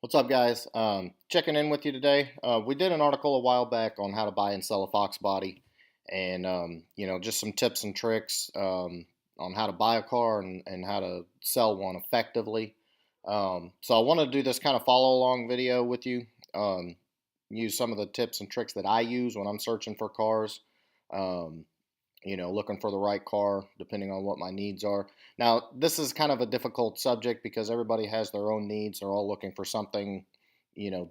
What's up, guys? Checking in with you today. We did an article a while back on how to buy and sell a Fox body, and just some tips and tricks on how to buy a car and how to sell one effectively. So I want to do this kind of follow along video with you. Use some of the tips and tricks that I use when I'm searching for cars. Um, looking for the right car depending on what my needs are. Now, this is kind of a difficult subject because everybody has their own needs. They're all looking for something,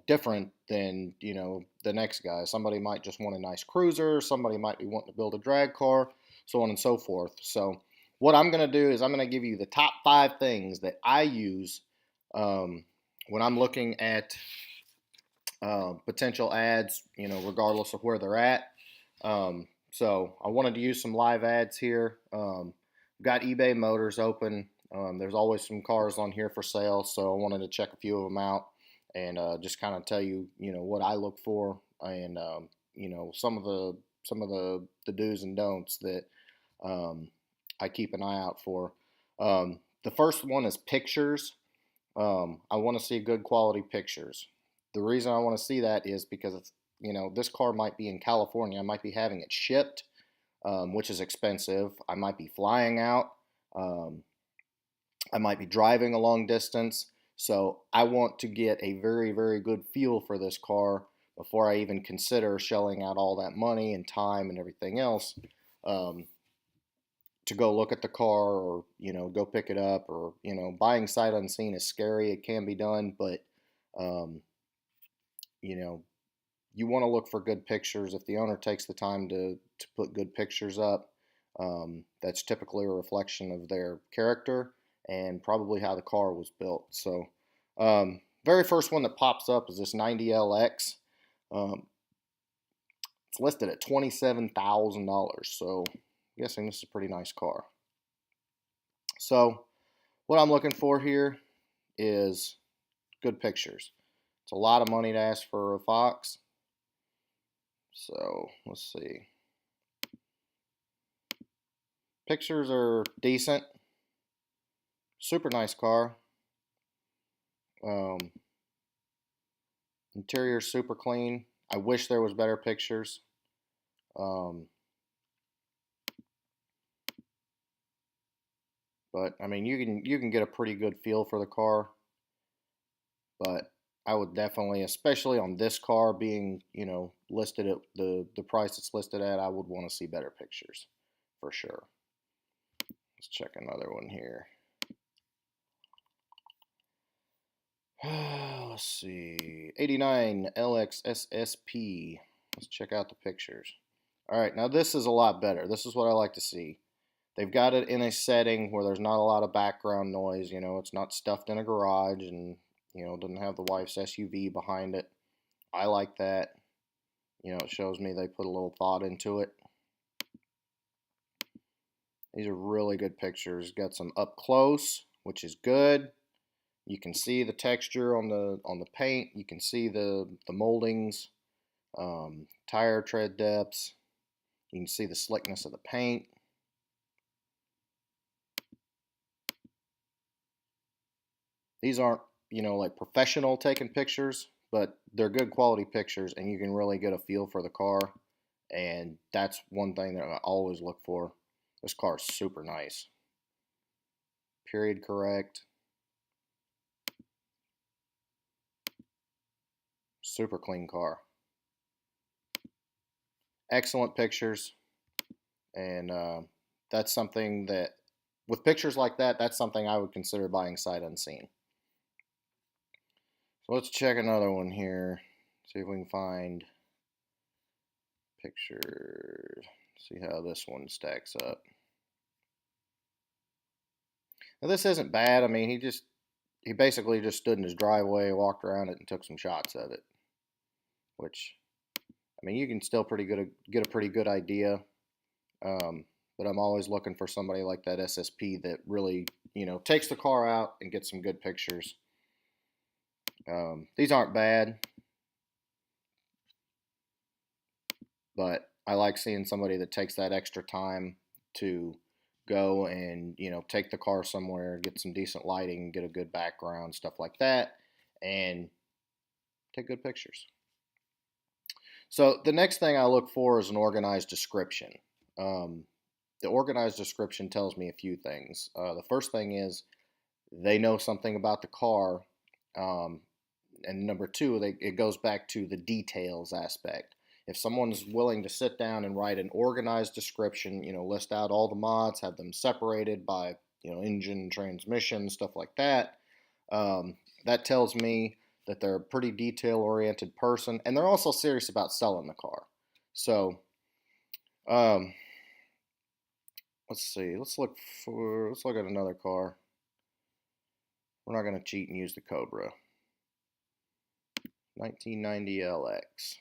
different than, the next guy. Somebody might just want a nice cruiser. Somebody might be wanting to build a drag car, so on and so forth. So what I'm going to do is I'm going to give you the top 5 things that I use when I'm looking at potential ads, regardless of where they're at. So I wanted to use some live ads here. Got eBay Motors open. There's always some cars on here for sale, so I wanted to check a few of them out and just kind of tell you, what I look for and some of the do's and don'ts that I keep an eye out for. The first one is pictures. I want to see good quality pictures. The reason I want to see that is because it's this car might be in California. I might be having it shipped, which is expensive. I might be flying out. I might be driving a long distance. So I want to get a very, very good feel for this car before I even consider shelling out all that money and time and everything else to go look at the car or, go pick it up or, buying sight unseen is scary. It can be done, but, you want to look for good pictures. If the owner takes the time to put good pictures up, that's typically a reflection of their character and probably how the car was built. So, very first one that pops up is this 90LX. It's listed at $27,000. So, I'm guessing this is a pretty nice car. So, what I'm looking for here is good pictures. It's a lot of money to ask for a Fox. So, let's see. Pictures are decent. Super nice car. Interior super clean. I wish there was better pictures. But I mean, you can get a pretty good feel for the car. But I would definitely, especially on this car being, listed at the price it's listed at, I would want to see better pictures for sure. Let's check another one here. Let's see, 89 LXSSP. Let's check out the pictures. All right, now this is a lot better. This is what I like to see. They've got it in a setting where there's not a lot of background noise. It's not stuffed in a garage and doesn't have the wife's SUV behind it. I like that. It shows me they put a little thought into it. These are really good pictures. Got some up close, which is good. You can see the texture on the paint. You can see the moldings, tire tread depths. You can see the slickness of the paint. These aren't like professional taking pictures, but they're good quality pictures and you can really get a feel for the car. And that's one thing that I always look for. This car is super nice. Period correct. Super clean car. Excellent pictures. And that's something that, with pictures like that, that's something I would consider buying sight unseen. So let's check another one here. See if we can find pictures. See how this one stacks up. Now this isn't bad. I mean, he basically just stood in his driveway, walked around it, and took some shots of it. Which, I mean, you can still get a pretty good idea. But I'm always looking for somebody like that SSP that really, takes the car out and gets some good pictures. These aren't bad, but I like seeing somebody that takes that extra time to go and, take the car somewhere, get some decent lighting, get a good background, stuff like that, and, Take good pictures. So the next thing I look for is an organized description. The organized description tells me a few things. The first thing is they know something about the car. And number two, it goes back to the details aspect. If someone's willing to sit down and write an organized description, list out all the mods, have them separated by, engine, transmission, stuff like that, that tells me that they're a pretty detail-oriented person, and they're also serious about selling the car. So, let's see. Let's look at another car. We're not going to cheat and use the Cobra. 1990 LX.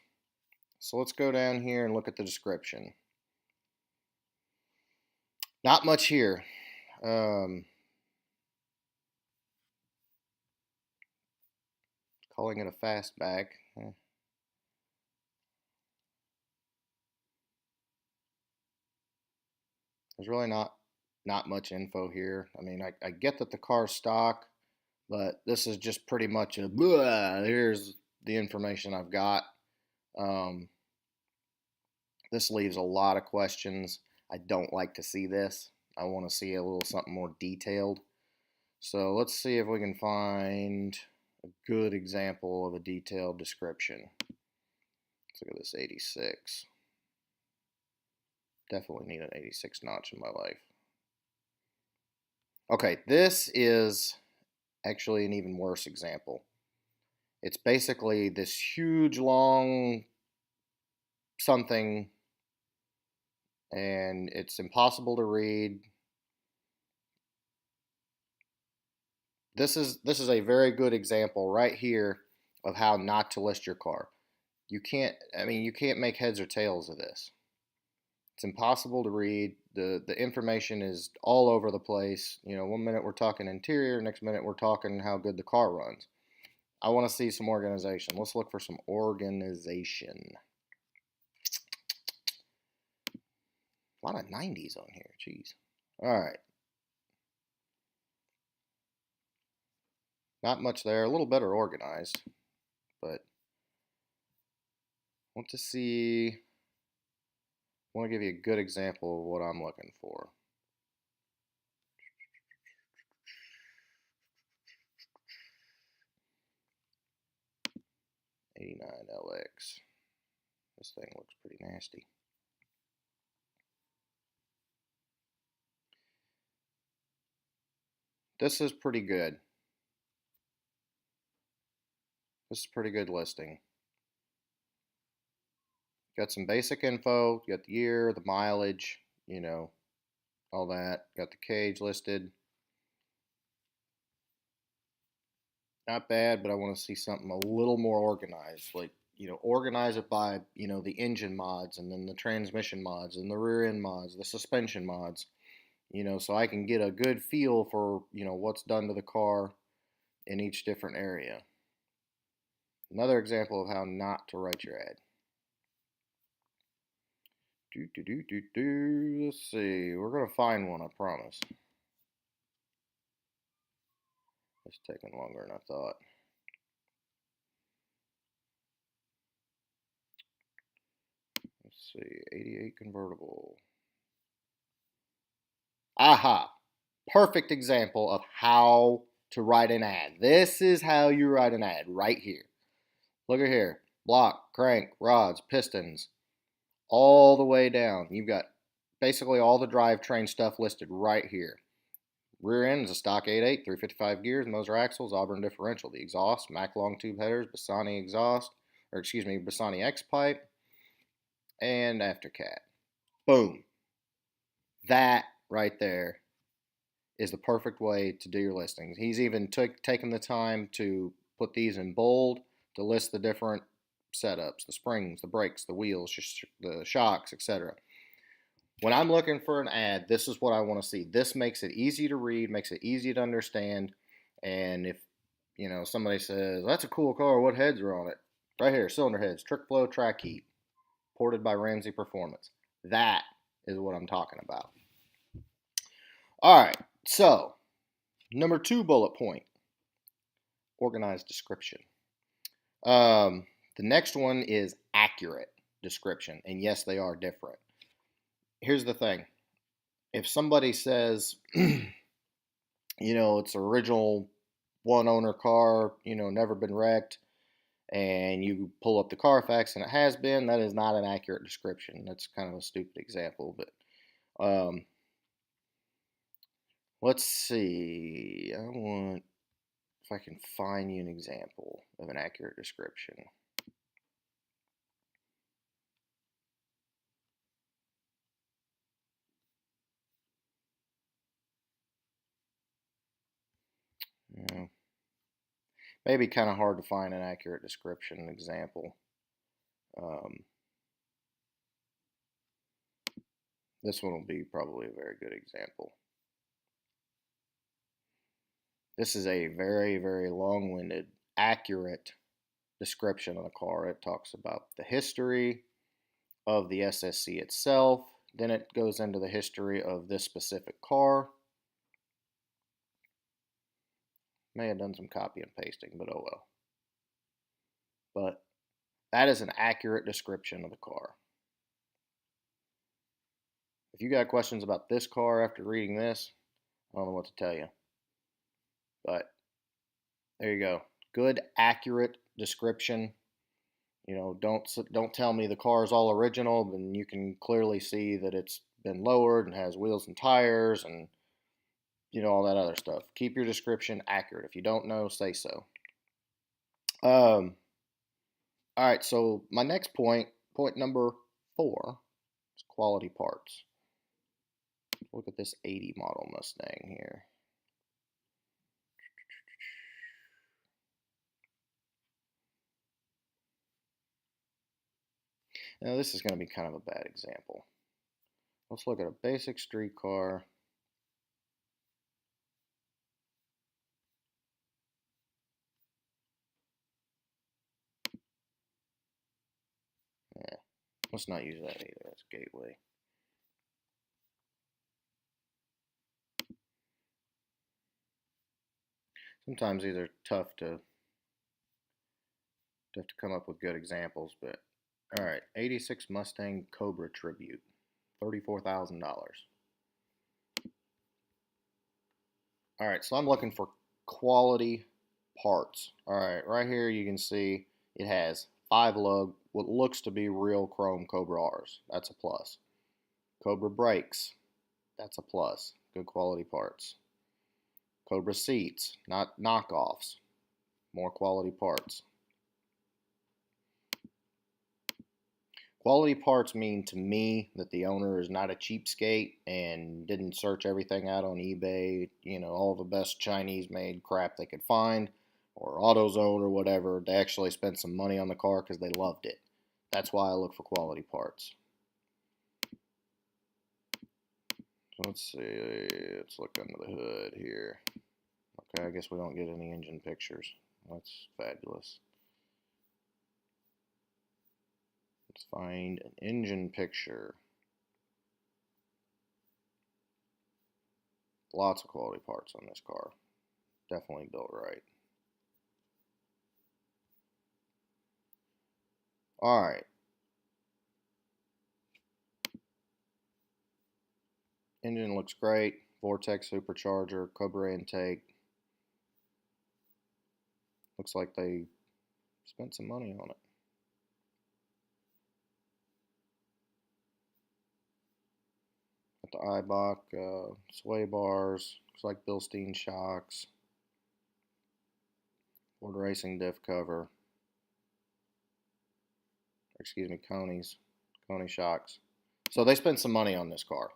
So let's go down here and look at the description. Not much here. Calling it a fastback. There's really not much info here. I mean, I get that the car's stock, but this is just pretty much a here's the information I've got. This leaves a lot of questions. I don't like to see this. I want to see a little something more detailed. So let's see if we can find a good example of a detailed description. Let's look at this 86. Definitely need an 86 notch in my life. Okay, this is actually an even worse example. It's basically this huge, long something, and it's impossible to read. This is a very good example right here of how not to list your car. You can't make heads or tails of this. It's impossible to read. The information is all over the place. 1 minute we're talking interior, next minute we're talking how good the car runs. I want to see some organization. Let's look for some organization. A lot of 90s on here. Jeez. All right. Not much there. A little better organized. But I want to give you a good example of what I'm looking for. '89 LX. This thing looks pretty nasty. This is pretty good. This is a pretty good listing. Got some basic info. You got the year, the mileage, all that. Got the cage listed. Not bad, but I want to see something a little more organized. Like, organize it by, the engine mods, and then the transmission mods, and the rear end mods, the suspension mods, so I can get a good feel for, what's done to the car in each different area. Another example of how not to write your ad. Let's see. We're going to find one, I promise. It's taking longer than I thought. Let's see. 88 convertible. Aha! Perfect example of how to write an ad. This is how you write an ad right here. Look at here. Block, crank, rods, pistons, all the way down. You've got basically all the drivetrain stuff listed right here. Rear end is a stock 8.8, 355 gears, Moser axles, Auburn differential. The exhaust, Mac long tube headers, Bassani exhaust, Bassani X pipe, and aftercat. Boom. That right there is the perfect way to do your listings. He's even taken the time to put these in bold to list the different setups, the springs, the brakes, the wheels, the shocks, etc. When I'm looking for an ad, this is what I want to see. This makes it easy to read, makes it easy to understand, and if somebody says, that's a cool car, what heads are on it? Right here, cylinder heads, trick flow, track heat, ported by Ramsey Performance. That is what I'm talking about. All right, so number 2 bullet point, organized description. The next one is accurate description, and yes, they are different. Here's the thing: if somebody says, it's original one owner car, never been wrecked, and you pull up the Carfax and it has been, that is not an accurate description. That's kind of a stupid example, but let's see. If I can find you an example of an accurate description. Yeah. Maybe kind of hard to find an accurate description example. This one will be probably a very good example. This is a very, very long-winded, accurate description of the car. It talks about the history of the SSC itself. Then it goes into the history of this specific car. May have done some copy and pasting, but oh well. But that is an accurate description of the car. If you got questions about this car after reading this, I don't know what to tell you. But there you go. Good, accurate description. Don't tell me the car is all original, then you can clearly see that it's been lowered and has wheels and tires and all that other stuff. Keep your description accurate. If you don't know, say so. All right, so my next point number 4, is quality parts. Look at this 80 model Mustang here. Now this is going to be kind of a bad example. Let's look at a basic street car. Yeah, let's not use that either. That's Gateway. Sometimes these are tough to come up with good examples, but all right, 86 Mustang Cobra Tribute, $34,000. All right, so I'm looking for quality parts. All right, right here you can see it has 5 lug, what looks to be real chrome Cobra R's. That's a plus. Cobra brakes, that's a plus. Good quality parts. Cobra seats, not knockoffs. More quality parts. Quality parts mean to me that the owner is not a cheapskate and didn't search everything out on eBay, all the best Chinese made crap they could find, or AutoZone or whatever. They actually spent some money on the car because they loved it. That's why I look for quality parts. So let's see, let's look under the hood here. Okay, I guess we don't get any engine pictures. That's fabulous. Let's find an engine picture. Lots of quality parts on this car. Definitely built right. Alright. Engine looks great. Vortex supercharger, Cobra intake. Looks like they spent some money on it. Got the Eibach sway bars. Looks like Bilstein shocks. Ford Racing diff cover. Excuse me, Coney shocks. So they spent some money on this car.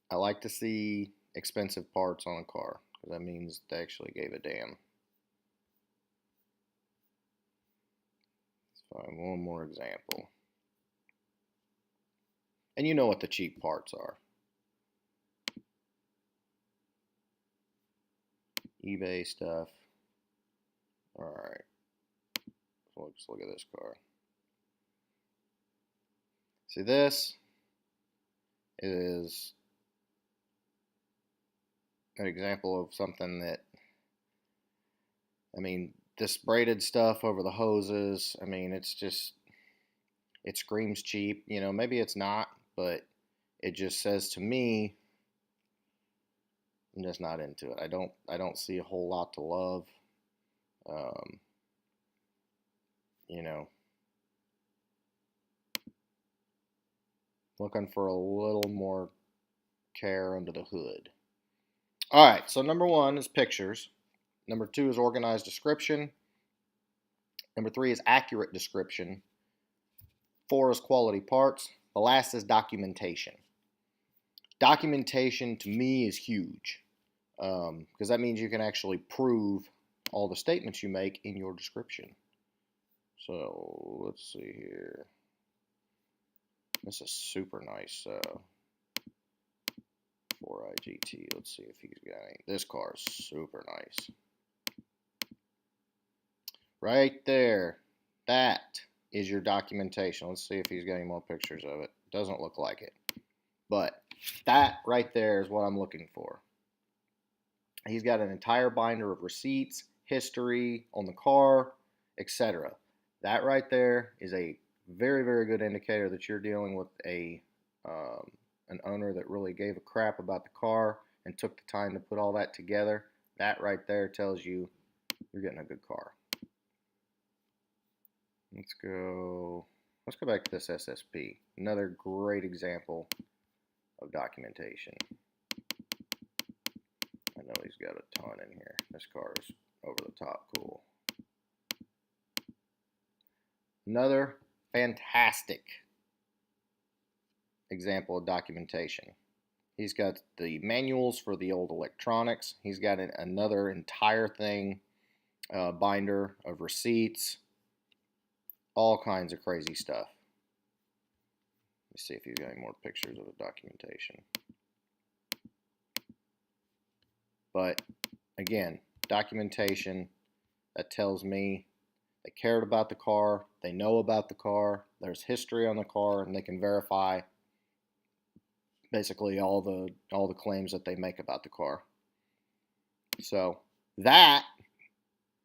I like to see expensive parts on a car because that means they actually gave a damn. Let's find one more example. And you know what the cheap parts are. eBay stuff. Alright. So let's look at this car. See, this is an example of something that, this braided stuff over the hoses, I mean, it screams cheap. Maybe it's not, but it just says to me, I'm just not into it. I don't see a whole lot to love. Um, you know, looking for a little more care under the hood. All right, so number 1 is pictures. Number 2 is organized description. Number 3 is accurate description. 4 is quality parts. The last is documentation. Documentation to me is huge because that means you can actually prove all the statements you make in your description. So let's see here. This is super nice 4iGT. Let's see if he's got any. This car is super nice. Right there. That is your documentation. Let's see if he's got any more pictures of it. Doesn't look like it. But that right there is what I'm looking for. He's got an entire binder of receipts, history on the car, etc. That right there is a very, very good indicator that you're dealing with an owner that really gave a crap about the car and took the time to put all that together. That right there tells you you're getting a good car. Let's go back to this SSP. Another great example of documentation. I know he's got a ton in here. This car is over the top cool. Another fantastic example of documentation. He's got the manuals for the old electronics. He's got another entire thing, binder of receipts, all kinds of crazy stuff. Let's see if he's got any more pictures of the documentation. But again, documentation that tells me they cared about the car, they know about the car, there's history on the car, and they can verify basically all the claims that they make about the car. So that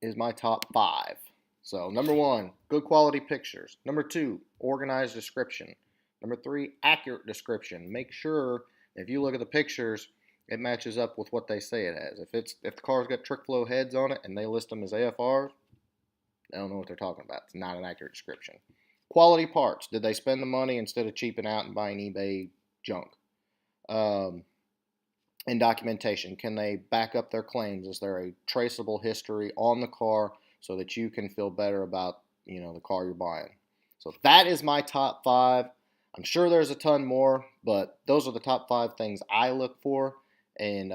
is my top 5. So number 1, good quality pictures. Number 2, organized description. Number 3, accurate description. Make sure if you look at the pictures, it matches up with what they say it has. If the car's got trick flow heads on it and they list them as AFRs, they don't know what they're talking about. It's not an accurate description. Quality parts. Did they spend the money instead of cheaping out and buying eBay junk? And documentation. Can they back up their claims? Is there a traceable history on the car so that you can feel better about the car you're buying? So that is my top 5. I'm sure there's a ton more, but those are the top 5 things I look for. And,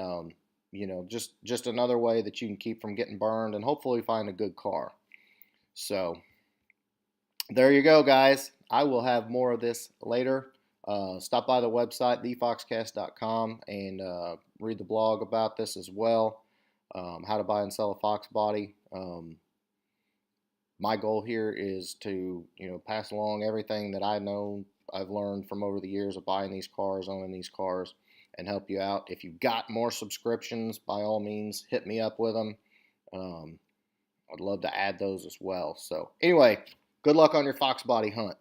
just another way that you can keep from getting burned and hopefully find a good car. So there you go, guys. I will have more of this later. Stop by the website, the-foxcast.com, and read the blog about this as well. How to buy and sell a Fox body. My goal here is to, pass along everything that I know I've learned from over the years of buying these cars, owning these cars, and help you out. If you've got more subscriptions, by all means, hit me up with them. I'd love to add those as well. So anyway, good luck on your Fox body hunt.